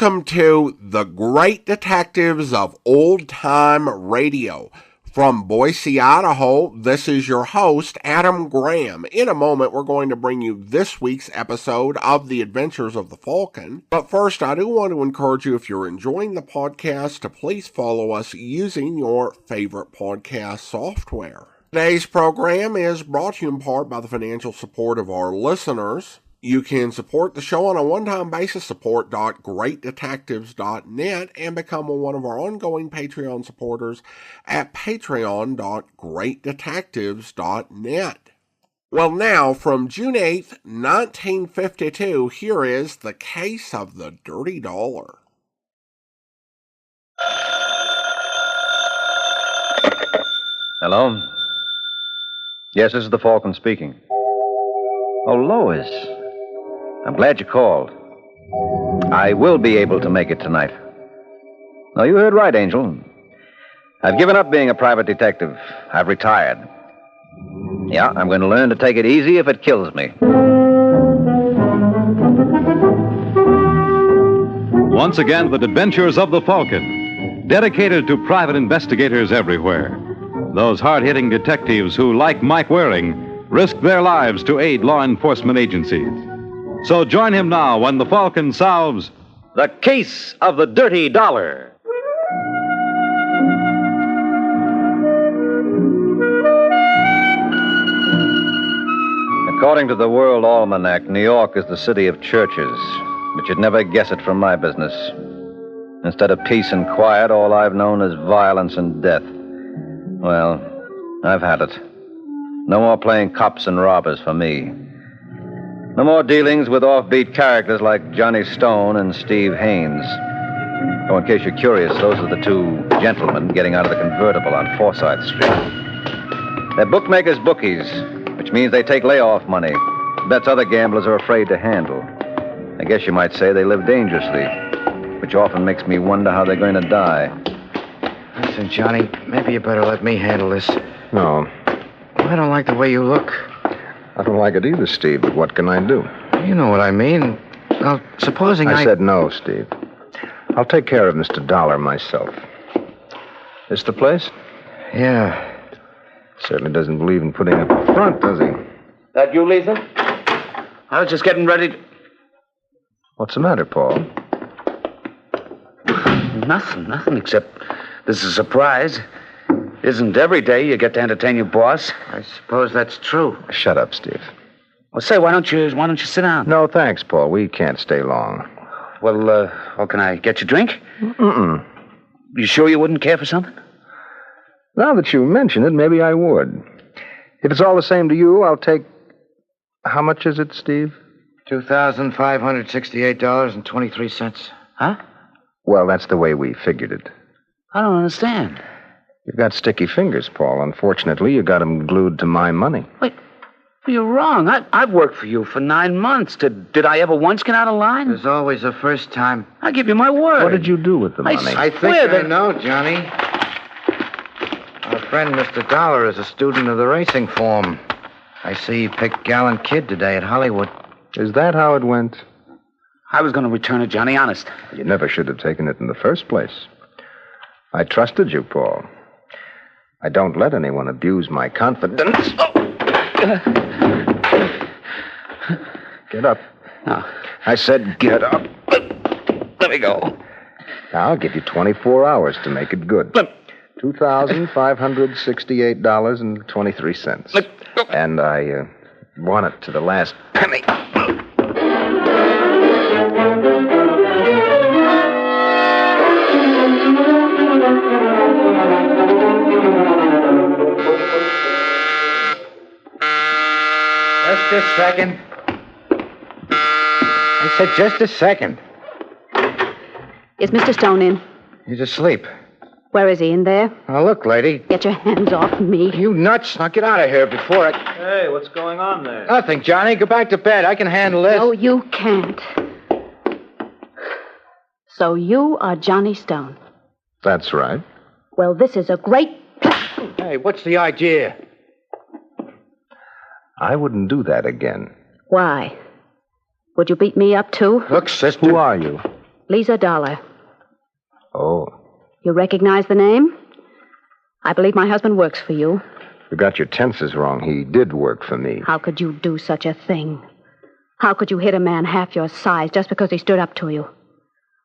Welcome to the Great Detectives of Old Time Radio. From Boise, Idaho, this is your host, Adam Graham. In a moment, we're going to bring you this week's episode of The Adventures of the Falcon. But first, I do want to encourage you, if you're enjoying the podcast, to please follow us using your favorite podcast software. Today's program is brought to you in part by the financial support of our listeners. You can support the show on a one-time basis, support.greatdetectives.net, and become one of our ongoing Patreon supporters at patreon.greatdetectives.net. Well, now, from June 8th, 1952, here is The Case of the Dirty Dollar. Hello? Yes, this is the Falcon speaking. Oh, Lois. I'm glad you called. I will be able to make it tonight. No, you heard right, Angel. I've given up being a private detective. I've retired. Yeah, I'm going to learn to take it easy if it kills me. Once again, the adventures of the Falcon, dedicated to private investigators everywhere. Those hard-hitting detectives who, like Mike Waring, risk their lives to aid law enforcement agencies. So join him now when the Falcon solves The Case of the Dirty Dollar. According to the World Almanac, New York is the city of churches, but you'd never guess it from my business. Instead of peace and quiet, all I've known is violence and death. Well, I've had it. No more playing cops and robbers for me. No more dealings with offbeat characters like Johnny Stone and Steve Haynes. Oh, in case you're curious, those are the two gentlemen getting out of the convertible on Forsyth Street. They're bookmakers' bookies, which means they take layoff money. Bets other gamblers are afraid to handle. I guess you might say they live dangerously, which often makes me wonder how they're going to die. Listen, Johnny, maybe you better let me handle this. No. I don't like the way you look. I don't like it either, Steve, but what can I do? You know what I mean. Well, supposing I said no, Steve. I'll take care of Mr. Dollar myself. This the place? Yeah. Certainly doesn't believe in putting up a front, does he? That you, Lisa? I was just getting ready to... What's the matter, Paul? Nothing, except this is a surprise. Isn't every day you get to entertain your boss? I suppose that's true. Shut up, Steve. Well, say, why don't you sit down? No, thanks, Paul. We can't stay long. Well, can I get you a drink? Mm-mm. You sure you wouldn't care for something? Now that you mention it, maybe I would. If it's all the same to you, I'll take... How much is it, Steve? $2,568.23. Huh? Well, that's the way we figured it. I don't understand. You've got sticky fingers, Paul. Unfortunately, you got them glued to my money. Wait, you're wrong. I've worked for you for 9 months. Did I ever once get out of line? There's always a first time. I give you my word. What did you do with the money? I think I know, Johnny. Our friend Mr. Dollar is a student of the racing form. I see he picked Gallant Kid today at Hollywood. Is that how it went? I was going to return it, Johnny, honest. You never should have taken it in the first place. I trusted you, Paul. I don't let anyone abuse my confidence. Get up. No. I said get up. Let me go. Now, I'll give you 24 hours to make it good. $2,568.23. And I want it to the last penny. Just a second. I said just a second. Is Mr. Stone in? He's asleep. Where is he, in there? Now, look, lady. Get your hands off me. You nuts. Now, get out of here before I... Hey, what's going on there? Nothing, Johnny. Go back to bed. I can handle this. No, you can't. So you are Johnny Stone. That's right. Well, this is a great... Hey, what's the idea? I wouldn't do that again. Why? Would you beat me up, too? Look, sister. Who are you? Lisa Dollar. Oh, You recognize the name? I believe my husband works for you. you got your tenses wrong. He did work for me. How could you do such a thing? How could you hit a man half your size just because he stood up to you?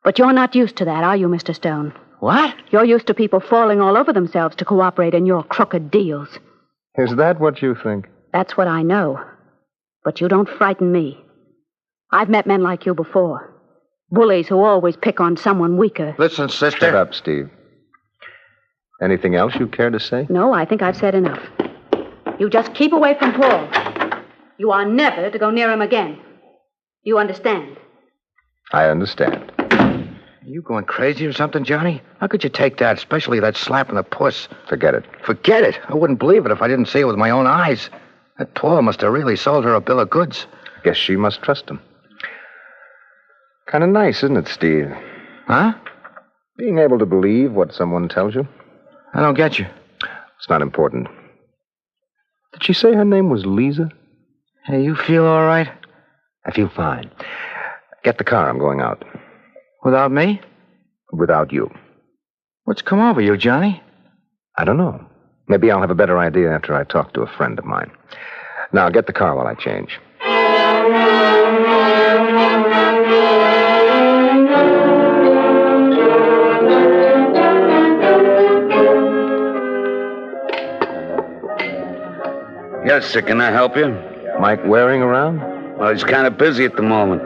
But you're not used to that, are you, Mr. Stone? What? You're used to people falling all over themselves to cooperate in your crooked deals. Is that what you think? That's what I know. But you don't frighten me. I've met men like you before. Bullies who always pick on someone weaker. Listen, sister. Shut up, Steve. Anything else you care to say? No, I think I've said enough. You just keep away from Paul. You are never to go near him again. You understand? I understand. Are you going crazy or something, Johnny? How could you take that, especially that slap in the puss? Forget it. Forget it. I wouldn't believe it if I didn't see it with my own eyes. That Paul must have really sold her a bill of goods. Guess she must trust him. Kind of nice, isn't it, Steve? Huh? Being able to believe what someone tells you. I don't get you. It's not important. Did she say her name was Lisa? Hey, you feel all right? I feel fine. Get the car. I'm going out. Without me? Without you. What's come over you, Johnny? I don't know. Maybe I'll have a better idea after I talk to a friend of mine. Now, get the car while I change. Yes, sir. Can I help you? Mike Waring around? Well, he's kind of busy at the moment.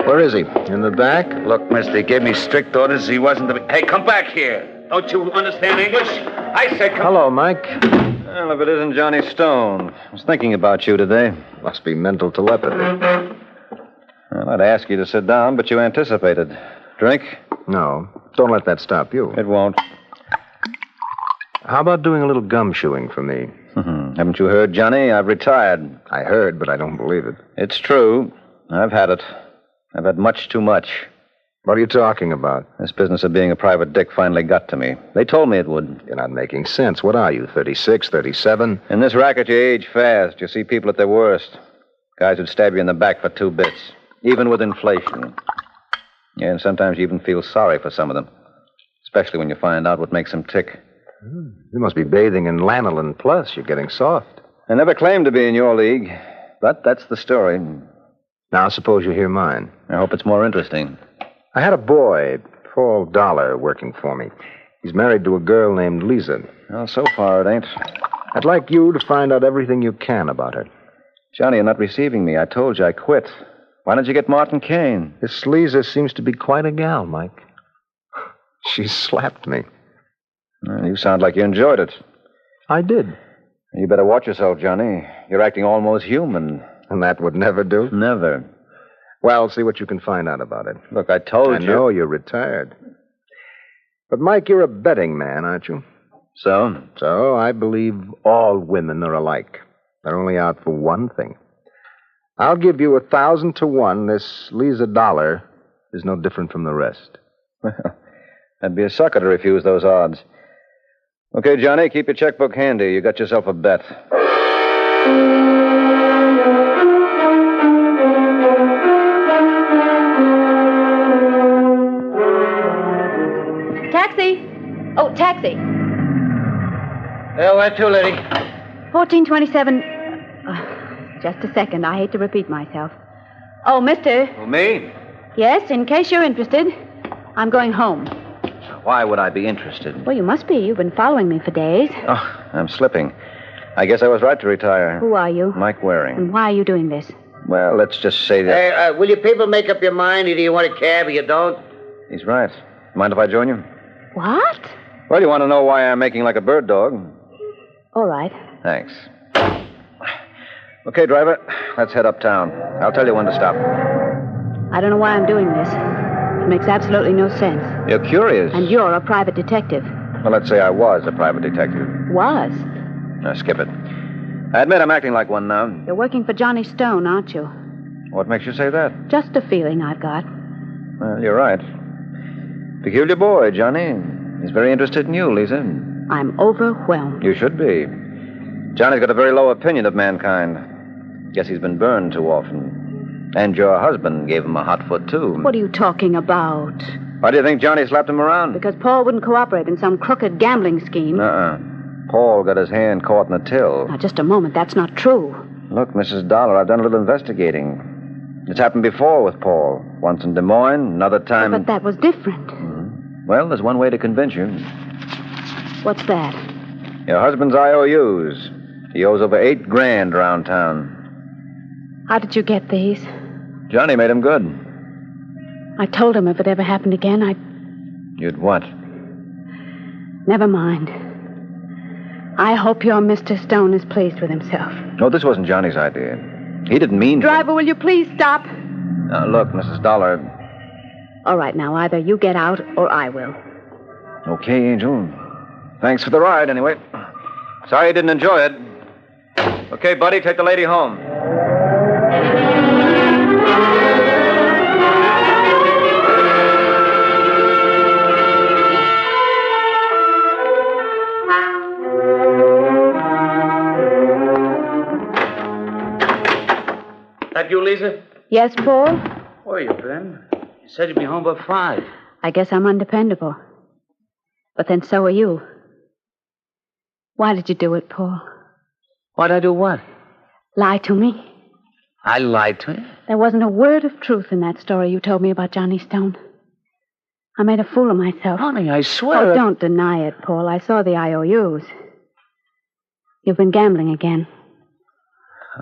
Where is he? In the back? Look, mister, he gave me strict orders he wasn't to be... Hey, come back here. Don't you understand English? I said come... Hello, Mike. Well, if it isn't Johnny Stone. I was thinking about you today. Must be mental telepathy. Well, I'd ask you to sit down, but you anticipated. Drink? No. Don't let that stop you. It won't. How about doing a little gumshoeing for me? Haven't you heard, Johnny? I've retired. I heard, but I don't believe it. It's true. I've had it. I've had much too much. What are you talking about? This business of being a private dick finally got to me. They told me it would. You're not making sense. What are you, 36, 37? In this racket, you age fast. You see people at their worst. Guys who'd stab you in the back for 2 bits, even with inflation. Yeah, and sometimes you even feel sorry for some of them, especially when you find out what makes them tick. You must be bathing in lanolin plus. You're getting soft. I never claimed to be in your league, but that's the story. Now, suppose you hear mine. I hope it's more interesting. I had a boy, Paul Dollar, working for me. He's married to a girl named Lisa. Well, so far it ain't. I'd like you to find out everything you can about her. Johnny, you're not receiving me. I told you I quit. Why don't you get Martin Kane? This Lisa seems to be quite a gal, Mike. She slapped me. Well, you sound like you enjoyed it. I did. You better watch yourself, Johnny. You're acting almost human. And that would never do? Never. Well, see what you can find out about it. Look, I told I know you're retired. But, Mike, you're a betting man, aren't you? So? So, I believe all women are alike. They're only out for one thing. I'll give you 1,000 to 1. This Lisa Dollar is no different from the rest. Well, I'd be a sucker to refuse those odds. Okay, Johnny, keep your checkbook handy. You got yourself a bet. Taxi! Oh, taxi. Where to, lady? 1427. Just a second. I hate to repeat myself. Oh, mister. Well, me? Yes, in case you're interested, I'm going home. Why would I be interested? Well, you must be. You've been following me for days. Oh, I'm slipping. I guess I was right to retire. Who are you? Mike Waring. And why are you doing this? Well, let's just say that... Hey, will you people make up your mind? Either you want a cab or you don't? He's right. Mind if I join you? What? Well, you want to know why I'm making like a bird dog? All right. Thanks. Okay, driver, let's head uptown. I'll tell you when to stop. I don't know why I'm doing this. It makes absolutely no sense. You're curious. And you're a private detective. Well, let's say I was a private detective. Was? Now, skip it. I admit I'm acting like one now. You're working for Johnny Stone, aren't you? What makes you say that? Just a feeling I've got. Well, you're right. Peculiar boy, Johnny. He's very interested in you, Lisa. I'm overwhelmed. You should be. Johnny's got a very low opinion of mankind. Guess he's been burned too often. And your husband gave him a hot foot, too. What are you talking about? Why do you think Johnny slapped him around? Because Paul wouldn't cooperate in some crooked gambling scheme. Paul got his hand caught in a till. Now, just a moment. That's not true. Look, Mrs. Dollar, I've done a little investigating. It's happened before with Paul. Once in Des Moines, another time... But that was different. Well, there's one way to convince you. What's that? Your husband's IOUs. He owes over $8,000 around town. How did you get these? Johnny made him good. I told him if it ever happened again, You'd what? Never mind. I hope your Mr. Stone is pleased with himself. No, this wasn't Johnny's idea. He didn't mean... Driver, will you please stop? Look, Mrs. Dollar... All right, now, either you get out or I will. Okay, Angel. Thanks for the ride, anyway. Sorry you didn't enjoy it. Okay, buddy, take the lady home. That you, Lisa? Yes, Paul? Where you been? You said you'd be home by 5. I guess I'm undependable. But then so are you. Why did you do it, Paul? Why'd I do what? Lie to me? I lied to you? There wasn't a word of truth in that story you told me about Johnny Stone. I made a fool of myself. Honey, I swear... Oh, don't deny it, Paul. I saw the IOUs. You've been gambling again.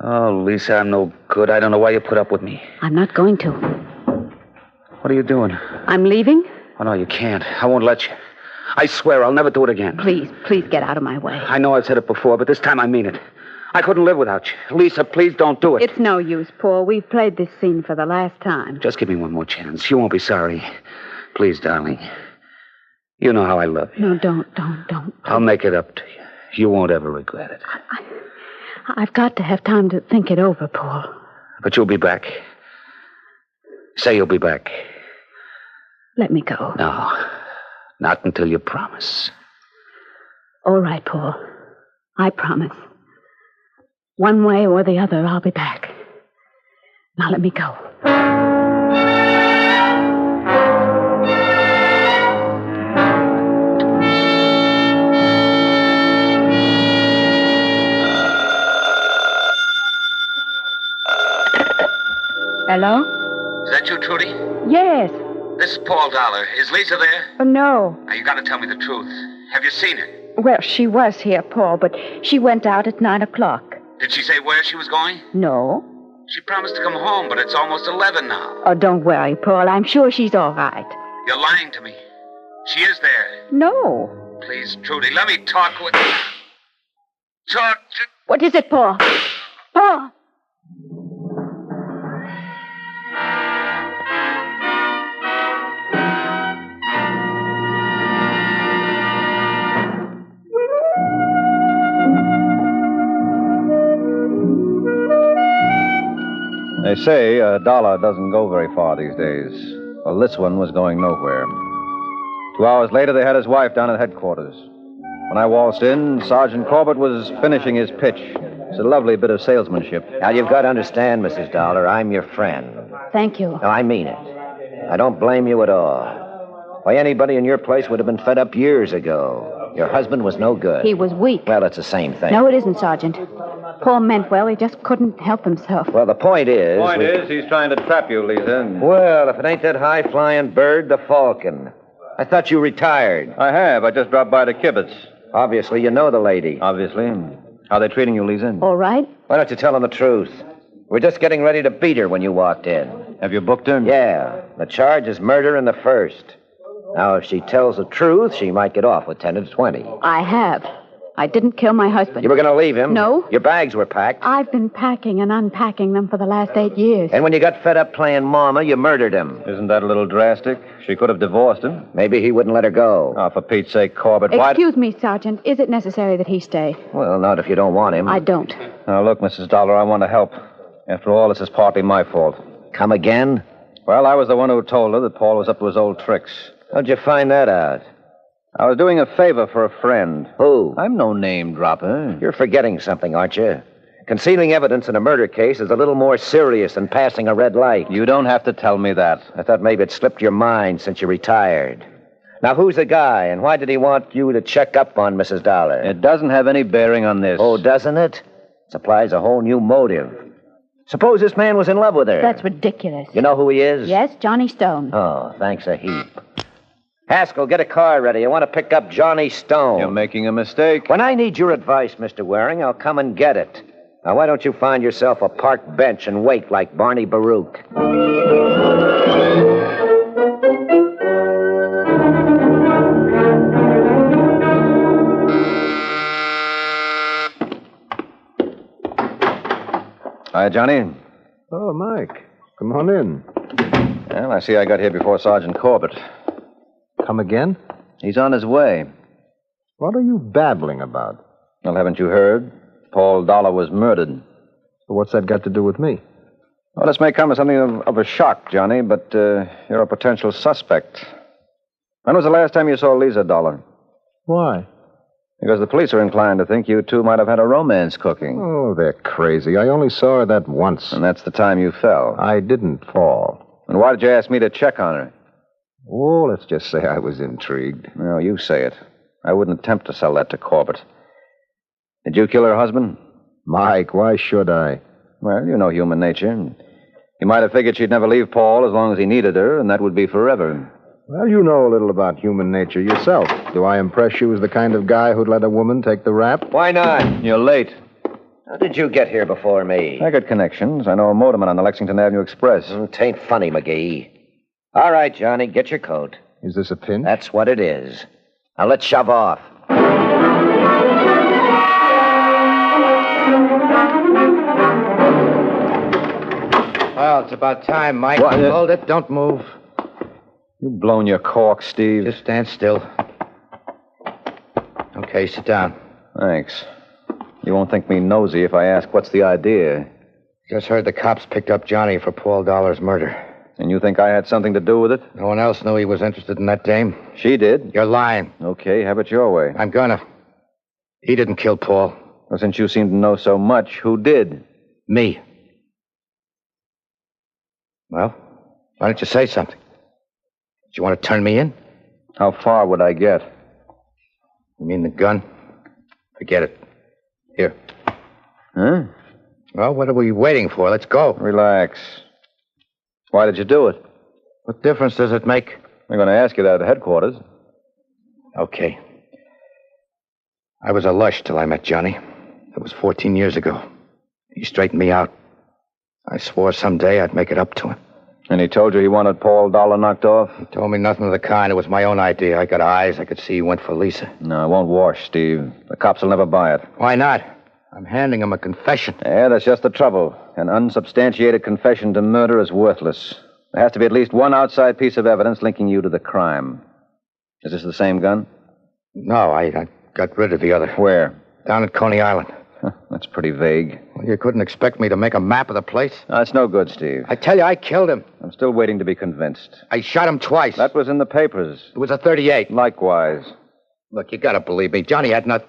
Oh, Lisa, I'm no good. I don't know why you put up with me. I'm not going to. What are you doing? I'm leaving? Oh, no, you can't. I won't let you. I swear I'll never do it again. Please get out of my way. I know I've said it before, but this time I mean it. I couldn't live without you. Lisa, please don't do it. It's no use, Paul. We've played this scene for the last time. Just give me one more chance. You won't be sorry. Please, darling. You know how I love you. No, don't. I'll make it up to you. You won't ever regret it. I've got to have time to think it over, Paul. But you'll be back. Say you'll be back. Let me go. No, not until you promise. All right, Paul. I promise. One way or the other, I'll be back. Now let me go. Hello? Is that you, Trudy? Yes. This is Paul Dollar. Is Lisa there? Oh, no. Now, you got to tell me the truth. Have you seen her? Well, she was here, Paul, but she went out at 9 o'clock. Did she say where she was going? No. She promised to come home, but it's almost 11 now. Oh, don't worry, Paul. I'm sure she's all right. You're lying to me. She is there. No. Please, Trudy, let me talk with... Talk to... What is it, Paul? Paul! They say a dollar doesn't go very far these days. Well, this one was going nowhere. 2 hours later, they had his wife down at headquarters. When I waltzed in, Sergeant Corbett was finishing his pitch. It's a lovely bit of salesmanship. Now, you've got to understand, Mrs. Dollar, I'm your friend. Thank you. No, I mean it. I don't blame you at all. Why, anybody in your place would have been fed up years ago. Your husband was no good. He was weak. Well, it's the same thing. No, it isn't, Sergeant. Paul meant well. He just couldn't help himself. Well, the point is... He's trying to trap you, Lisa. Well, if it ain't that high-flying bird, the Falcon. I thought you retired. I have. I just dropped by the kibitz. Obviously, you know the lady. Obviously. How are they treating you, Lisa? All right. Why don't you tell them the truth? We're just getting ready to beat her when you walked in. Have you booked her? Yeah. The charge is murder in the first. Now, if she tells the truth, she might get off with 10 to 20. I have. I didn't kill my husband. You were going to leave him? No. Your bags were packed. I've been packing and unpacking them for the last 8 years. And when you got fed up playing mama, you murdered him. Isn't that a little drastic? She could have divorced him. Maybe he wouldn't let her go. Oh, for Pete's sake, Corbett, why... Excuse me, Sergeant. Is it necessary that he stay? Well, not if you don't want him. I don't. Now, look, Mrs. Dollar, I want to help. After all, this is partly my fault. Come again? Well, I was the one who told her that Paul was up to his old tricks. How'd you find that out? I was doing a favor for a friend. Who? I'm no name dropper. You're forgetting something, aren't you? Concealing evidence in a murder case is a little more serious than passing a red light. You don't have to tell me that. I thought maybe it slipped your mind since you retired. Now, who's the guy, and why did he want you to check up on Mrs. Dollar? It doesn't have any bearing on this. Oh, doesn't it? It supplies a whole new motive. Suppose this man was in love with her. That's ridiculous. You know who he is? Yes, Johnny Stone. Oh, thanks a heap. Haskell, get a car ready. I want to pick up Johnny Stone. You're making a mistake. When I need your advice, Mr. Waring, I'll come and get it. Now, why don't you find yourself a park bench and wait like Barney Baruch? Hi, Johnny. Oh, Mike. Come on in. Well, I see I got here before Sergeant Corbett. Come again? He's on his way. What are you babbling about? Well, haven't you heard? Paul Dollar was murdered. What's that got to do with me? Well, this may come as something of a shock, Johnny, but you're a potential suspect. When was the last time you saw Lisa Dollar? Why? Because the police are inclined to think you two might have had a romance cooking. Oh, they're crazy. I only saw her that once. And that's the time you fell. I didn't fall. And why did you ask me to check on her? Oh, let's just say I was intrigued. No, you say it. I wouldn't attempt to sell that to Corbett. Did you kill her husband? Mike, why should I? Well, you know human nature. He might have figured she'd never leave Paul as long as he needed her, and that would be forever. Well, you know a little about human nature yourself. Do I impress you as the kind of guy who'd let a woman take the rap? Why not? You're late. How did you get here before me? I got connections. I know a motorman on the Lexington Avenue Express. Tain't funny, McGee. All right, Johnny, get your coat. Is this a pinch? That's what it is. Now let's shove off. Well, it's about time, Mike. What? Hold it. Don't move. You've blown your cork, Steve. Just stand still. Okay, sit down. Thanks. You won't think me nosy if I ask what's the idea. Just heard the cops picked up Johnny for Paul Dollar's murder. And you think I had something to do with it? No one else knew he was interested in that dame. She did. You're lying. Okay, have it your way. I'm gonna. He didn't kill Paul. Well, since you seem to know so much, who did? Me. Well, why don't you say something? Do you want to turn me in? How far would I get? You mean the gun? Forget it. Here. Huh? Well, what are we waiting for? Let's go. Relax. Why did you do it? What difference does it make? I'm going to ask you that at headquarters. Okay. I was a lush till I met Johnny. That was 14 years ago. He straightened me out. I swore someday I'd make it up to him. And he told you he wanted Paul Dollar knocked off? He told me nothing of the kind. It was my own idea. I got eyes. I could see he went for Lisa. No, it won't wash, Steve. The cops will never buy it. Why not? I'm handing him a confession. Yeah, that's just the trouble. An unsubstantiated confession to murder is worthless. There has to be at least one outside piece of evidence linking you to the crime. Is this the same gun? No, I got rid of the other. Where? Down at Coney Island. That's pretty vague. Well, you couldn't expect me to make a map of the place. No, that's no good, Steve. I tell you, I killed him. I'm still waiting to be convinced. I shot him twice. That was in the papers. It was a .38. Likewise. Look, you gotta believe me. Johnny had not...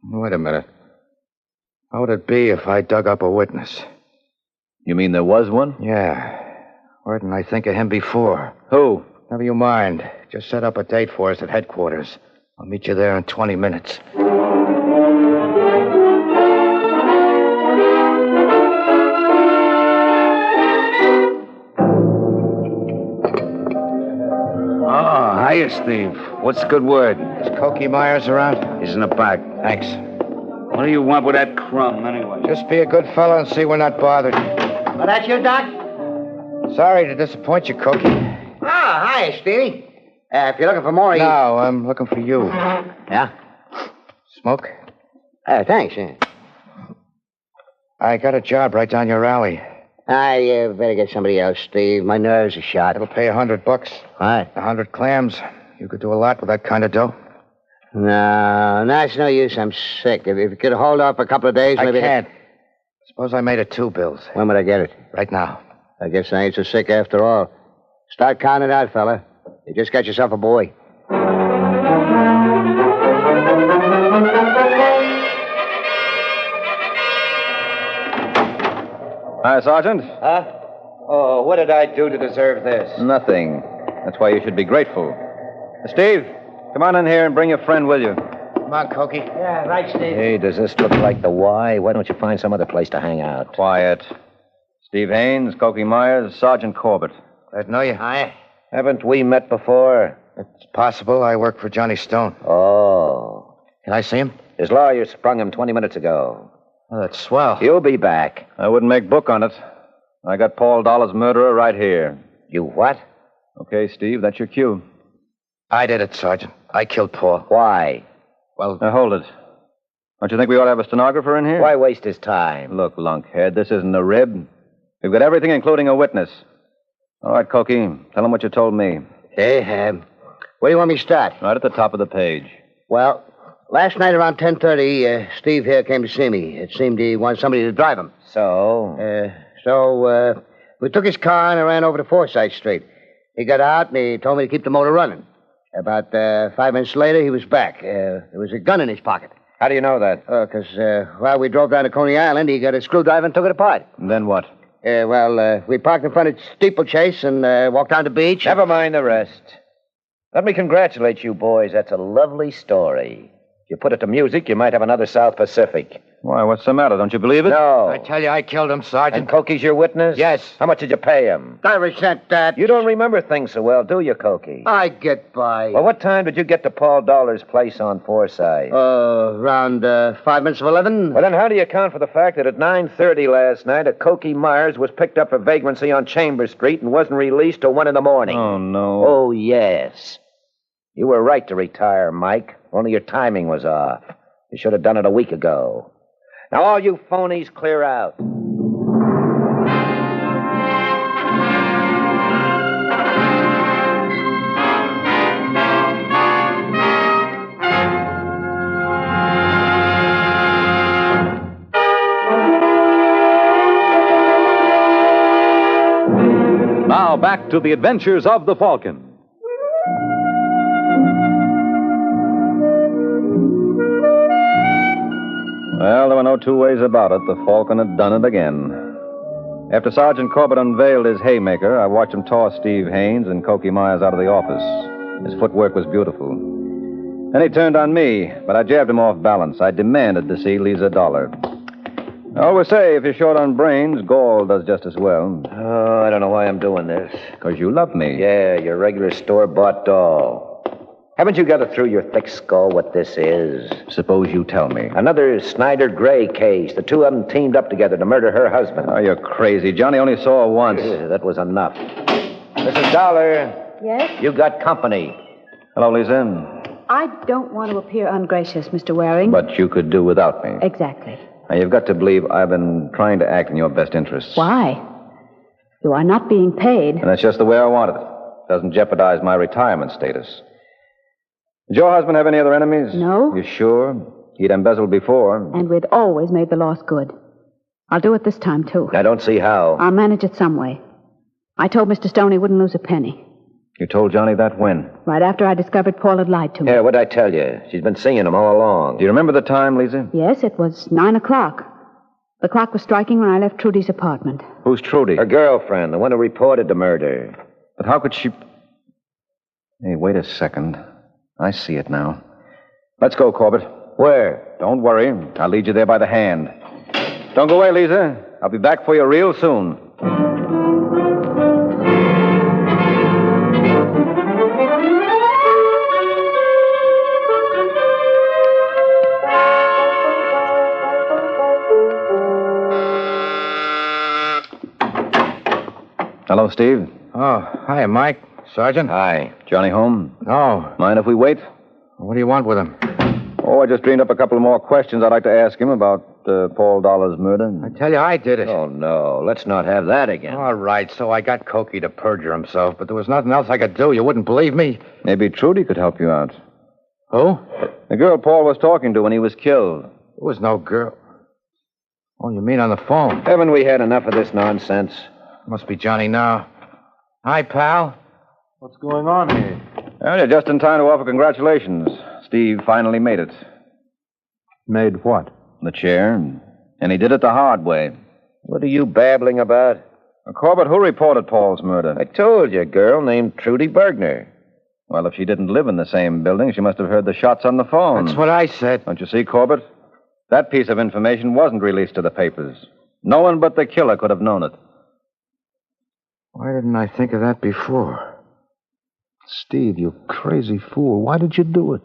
Wait a minute. How would it be if I dug up a witness? You mean there was one? Yeah. Why didn't I think of him before? Who? Never you mind. Just set up a date for us at headquarters. I'll meet you there in 20 minutes. Oh, hiya, Steve. What's the good word? Is Cokie Myers around? He's in the back. Thanks. What do you want with that crumb, anyway? Just be a good fellow and see we're not bothered. Oh, that's you, Doc? Sorry to disappoint you, Cokie. Oh, hi, Stevie. If you're looking for more... No, I'm looking for you. Yeah? Smoke? Thanks. Yeah. I got a job right down your alley. I better get somebody else, Steve. My nerves are shot. It'll pay $100. What? 100 clams. You could do a lot with that kind of dough. No, that's no use. I'm sick. If you could hold off a couple of days, maybe... I can't. Suppose I made it 2 bills. When would I get it? Right now. I guess I ain't so sick after all. Start counting out, fella. You just got yourself a boy. Hi, Sergeant. Huh? Oh, what did I do to deserve this? Nothing. That's why you should be grateful. Steve, come on in here and bring your friend with you. Come on, Cokie. Yeah, right, Steve. Hey, does this look like the Y? Why don't you find some other place to hang out? Quiet. Steve Haynes, Cokie Myers, Sergeant Corbett. Glad to know you. Hi. Haven't we met before? It's possible. I work for Johnny Stone. Oh. Can I see him? His lawyer sprung him 20 minutes ago. Oh, that's swell. He'll be back. I wouldn't make book on it. I got Paul Dollar's murderer right here. You what? Okay, Steve, that's your cue. I did it, Sergeant. I killed Paul. Why? Well, Now, hold it. Don't you think we ought to have a stenographer in here? Why waste his time? Look, lunkhead, this isn't a rib. We've got everything, including a witness. All right, Cokie, tell him what you told me. Hey, where do you want me to start? Right at the top of the page. Well, last night around 10:30, Steve here came to see me. It seemed he wanted somebody to drive him. So? So we took his car and I ran over to Forsyth Street. He got out and he told me to keep the motor running. About 5 minutes later, he was back. There was a gun in his pocket. How do you know that? Because while we drove down to Coney Island, he got a screwdriver and took it apart. And then what? We parked in front of Steeplechase and walked down the beach. Never mind the rest. Let me congratulate you boys. That's a lovely story. If you put it to music, you might have another South Pacific. Why, what's the matter? Don't you believe it? No. I tell you, I killed him, And Sergeant. Cokie's your witness? Yes. How much did you pay him? I resent that. You don't remember things so well, do you, Cokie? I get by. Well, what time did you get to Paul Dollar's place on Forsyth? Around 5 minutes of 11. Well, then how do you account for the fact that at 9:30 last night, a Cokie Myers was picked up for vagrancy on Chambers Street and wasn't released till 1 in the morning? Oh, no. Oh, yes. You were right to retire, Mike. Only your timing was off. You should have done it a week ago. Now, all you phonies, clear out. Now back to the adventures of the Falcon. Well, there were no two ways about it. The Falcon had done it again. After Sergeant Corbett unveiled his haymaker, I watched him toss Steve Haynes and Cokie Myers out of the office. His footwork was beautiful. Then he turned on me, but I jabbed him off balance. I demanded to see Lisa Dollar. I always say, if you're short on brains, gall does just as well. Oh, I don't know why I'm doing this. Because you love me. Yeah, your regular store-bought doll. Haven't you got it through your thick skull what this is? Suppose you tell me. Another Snyder Gray case. The two of them teamed up together to murder her husband. Oh, you're crazy. Johnny only saw her once. That was enough. Mrs. Dollar, Yes? you got company. Hello, Lisa. I don't want to appear ungracious, Mr. Waring. But you could do without me. Exactly. Now, you've got to believe I've been trying to act in your best interests. Why? You are not being paid. And that's just the way I wanted it. Doesn't jeopardize my retirement status. Did your husband have any other enemies? No. You sure? He'd embezzled before. And we'd always made the loss good. I'll do it this time, too. I don't see how. I'll manage it some way. I told Mr. Stone he wouldn't lose a penny. You told Johnny that when? Right after I discovered Paul had lied to me. Yeah, what'd I tell you? She's been seeing him all along. Do you remember the time, Lisa? Yes, it was 9 o'clock. The clock was striking when I left Trudy's apartment. Who's Trudy? Her girlfriend, the one who reported the murder. But how could she... Hey, wait a second. I see it now. Let's go, Corbett. Where? Don't worry. I'll lead you there by the hand. Don't go away, Lisa. I'll be back for you real soon. Hello, Steve. Oh, hi, Mike. Sergeant? Hi. Johnny home? No. Mind if we wait? What do you want with him? Oh, I just dreamed up a couple more questions I'd like to ask him about Paul Dollar's murder. I tell you, I did it. Oh, no. Let's not have that again. All right, so I got Cokie to perjure himself, but there was nothing else I could do. You wouldn't believe me. Maybe Trudy could help you out. Who? The girl Paul was talking to when he was killed. There was no girl. Oh, you mean on the phone? Haven't we had enough of this nonsense? Must be Johnny now. Hi, pal. What's going on here? Well, you're just in time to offer congratulations. Steve finally made it. Made what? The chair. And he did it the hard way. What are you babbling about? Corbett, who reported Paul's murder? I told you, a girl named Trudy Bergner. Well, if she didn't live in the same building, she must have heard the shots on the phone. That's what I said. Don't you see, Corbett? That piece of information wasn't released to the papers. No one but the killer could have known it. Why didn't I think of that before? Steve, you crazy fool. Why did you do it?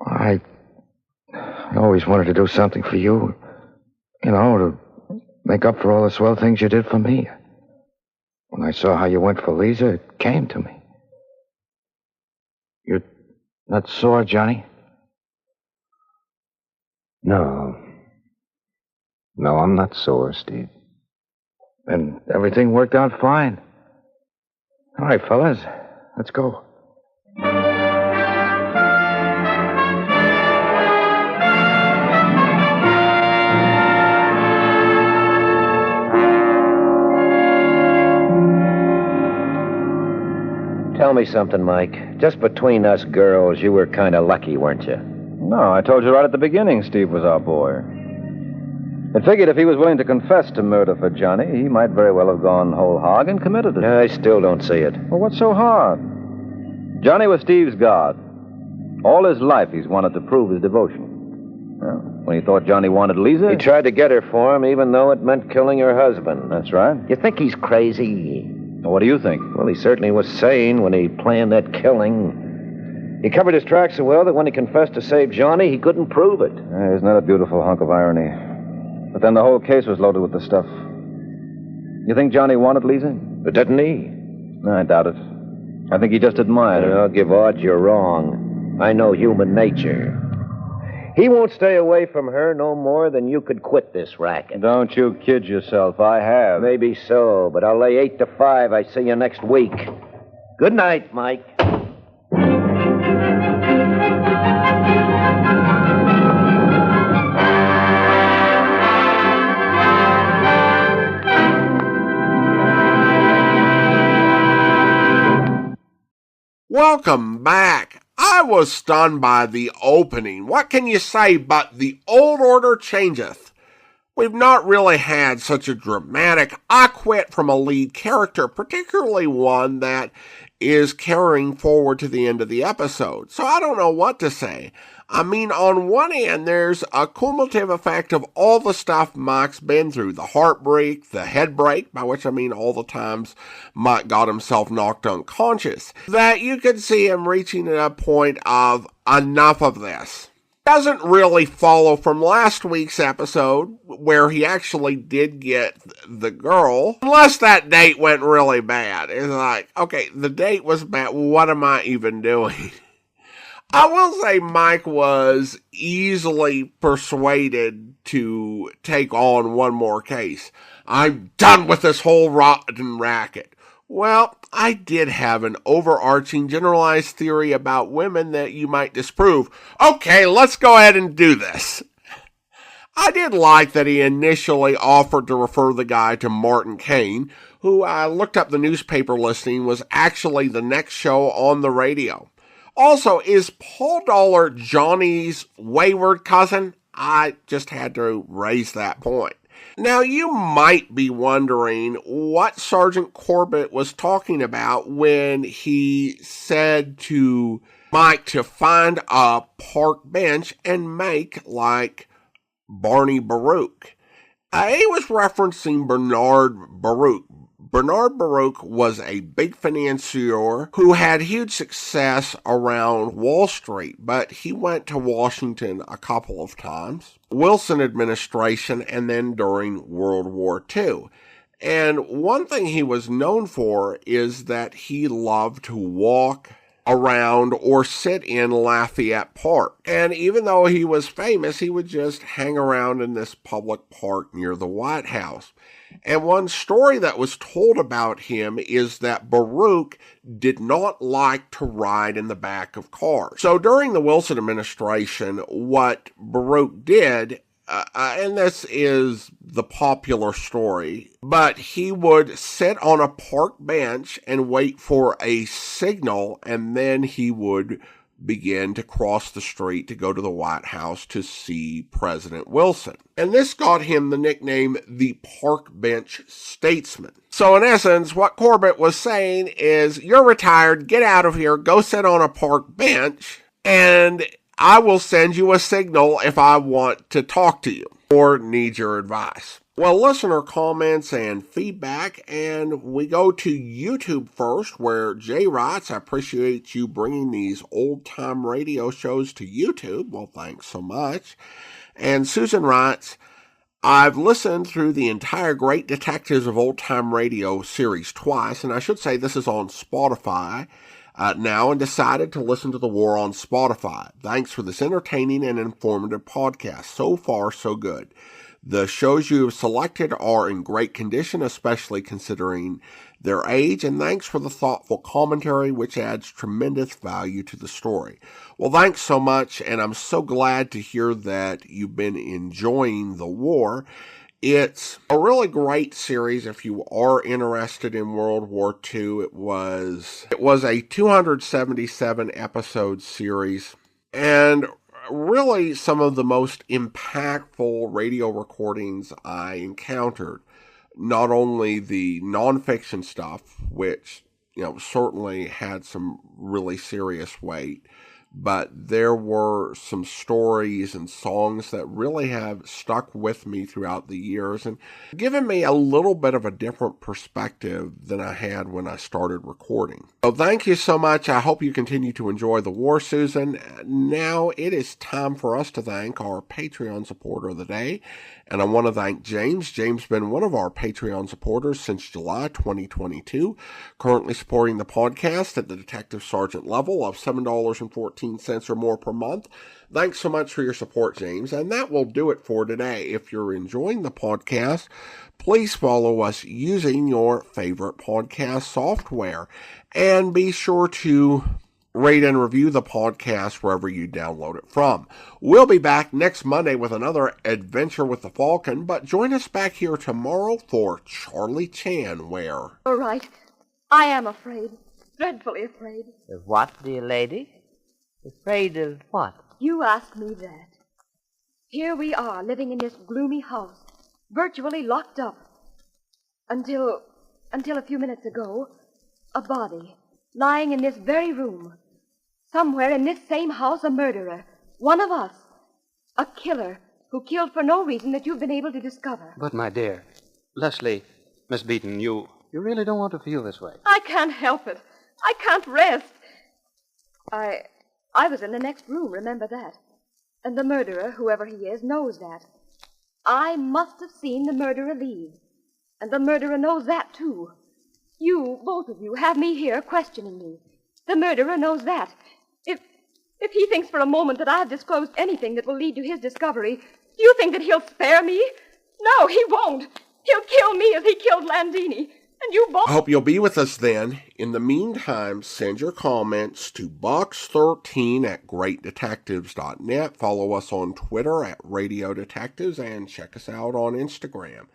I always wanted to do something for you. You know, to make up for all the swell things you did for me. When I saw how you went for Lisa, it came to me. You're not sore, Johnny? No. No, I'm not sore, Steve. And everything worked out fine. All right, fellas, let's go. Tell me something, Mike. Just between us girls, you were kind of lucky, weren't you? No, I told you right at the beginning Steve was our boy. I figured if he was willing to confess to murder for Johnny, he might very well have gone whole hog and committed it. I still don't see it. Well, what's so hard? Johnny was Steve's god. All his life he's wanted to prove his devotion. Well, when he thought Johnny wanted Lisa... He tried to get her for him, even though it meant killing her husband. That's right. You think he's crazy? Well, what do you think? Well, he certainly was sane when he planned that killing. He covered his tracks so well that when he confessed to save Johnny, he couldn't prove it. Isn't that a beautiful hunk of irony? But then the whole case was loaded with the stuff. You think Johnny wanted Lisa? But didn't he? No, I doubt it. I think he just admired her. I'll give odds you're wrong. I know human nature. He won't stay away from her no more than you could quit this racket. Don't you kid yourself. I have. Maybe so, but I'll lay 8-5. I see you next week. Good night, Mike. Welcome back. I was stunned by the opening. What can you say but the old order changeth? We've not really had such a dramatic I quit from a lead character, particularly one that is carrying forward to the end of the episode. So I don't know what to say. I mean, on one hand, there's a cumulative effect of all the stuff Mike's been through. The heartbreak, the head break, by which I mean all the times Mike got himself knocked unconscious. That you could see him reaching a point of enough of this. Doesn't really follow from last week's episode, where he actually did get the girl, unless that date went really bad. It's like, okay, the date was bad, what am I even doing? I will say Mike was easily persuaded to take on one more case. I'm done with this whole rotten racket. Well, I did have an overarching generalized theory about women that you might disprove. Okay, let's go ahead and do this. I did like that he initially offered to refer the guy to Martin Kane, who I looked up the newspaper listing was actually the next show on the radio. Also, is Paul Dollar Johnny's wayward cousin? I just had to raise that point. Now, you might be wondering what Sergeant Corbett was talking about when he said to Mike to find a park bench and make like Barney Baruch. He was referencing Bernard Baruch. Bernard Baruch was a big financier who had huge success around Wall Street, but he went to Washington a couple of times, Wilson administration, and then during World War II. And one thing he was known for is that he loved to walk around or sit in Lafayette Park. And even though he was famous, he would just hang around in this public park near the White House. And one story that was told about him is that Baruch did not like to ride in the back of cars. So during the Wilson administration, what Baruch did, and this is the popular story, but he would sit on a park bench and wait for a signal, and then he would begin to cross the street to go to the White House to see President Wilson. And this got him the nickname the Park Bench Statesman. So in essence, what Corbett was saying is, you're retired, get out of here, go sit on a park bench, and I will send you a signal if I want to talk to you or need your advice. Well, listener comments and feedback, and we go to YouTube first, where Jay writes, I appreciate you bringing these old-time radio shows to YouTube. Well, thanks so much. And Susan writes, I've listened through the entire Great Detectives of Old Time Radio series twice, and I should say this is on Spotify now, and decided to listen to The War on Spotify. Thanks for this entertaining and informative podcast. So far, so good. The shows you have selected are in great condition, especially considering their age, and thanks for the thoughtful commentary, which adds tremendous value to the story. Well, thanks so much, and I'm so glad to hear that you've been enjoying The War. It's a really great series if you are interested in World War II. It was a 277 episode series, and really some of the most impactful radio recordings I encountered. Not only the nonfiction stuff, which, certainly had some really serious weight, but there were some stories and songs that really have stuck with me throughout the years and given me a little bit of a different perspective than I had when I started recording. So thank you so much. I hope you continue to enjoy The War, Susan. Now it is time for us to thank our Patreon supporter of the day. And I want to thank James. James has been one of our Patreon supporters since July 2022, currently supporting the podcast at the Detective Sergeant level of $7.14 or more per month. Thanks so much for your support, James. And that will do it for today. If you're enjoying the podcast, please follow us using your favorite podcast software. And be sure to rate and review the podcast wherever you download it from. We'll be back next Monday with another adventure with the Falcon, but join us back here tomorrow for Charlie Chan, where... All right. I am afraid. Dreadfully afraid. Of what, dear lady? Afraid of what? You ask me that. Here we are, living in this gloomy house, virtually locked up. Until a few minutes ago, a body lying in this very room. Somewhere in this same house, a murderer. One of us. A killer who killed for no reason that you've been able to discover. But, my dear, Leslie, Miss Beaton, you really don't want to feel this way. I can't help it. I can't rest. I was in the next room, remember that. And the murderer, whoever he is, knows that. I must have seen the murderer leave. And the murderer knows that, too. You, both of you, have me here questioning me. The murderer knows that. If he thinks for a moment that I've disclosed anything that will lead to his discovery, do you think that he'll spare me? No, he won't. He'll kill me as he killed Landini. And you both... I hope you'll be with us then. In the meantime, send your comments to box13@greatdetectives.net. Follow us on Twitter at Radio Detectives and check us out on Instagram.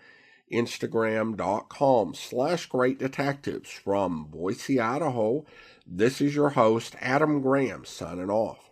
Instagram.com/greatdetectives. From Boise, Idaho, this is your host, Adam Graham, signing off.